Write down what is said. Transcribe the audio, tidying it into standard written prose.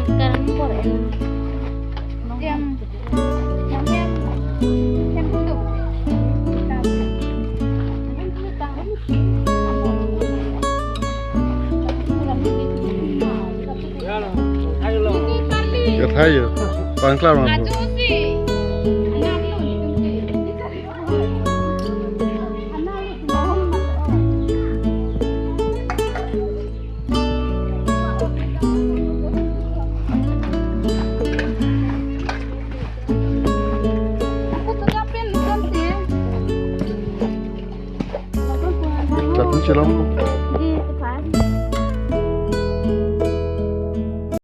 Sekarang impor ya. Yang tutup. Ya tayo. Parang klaro na po. Tapi silang po.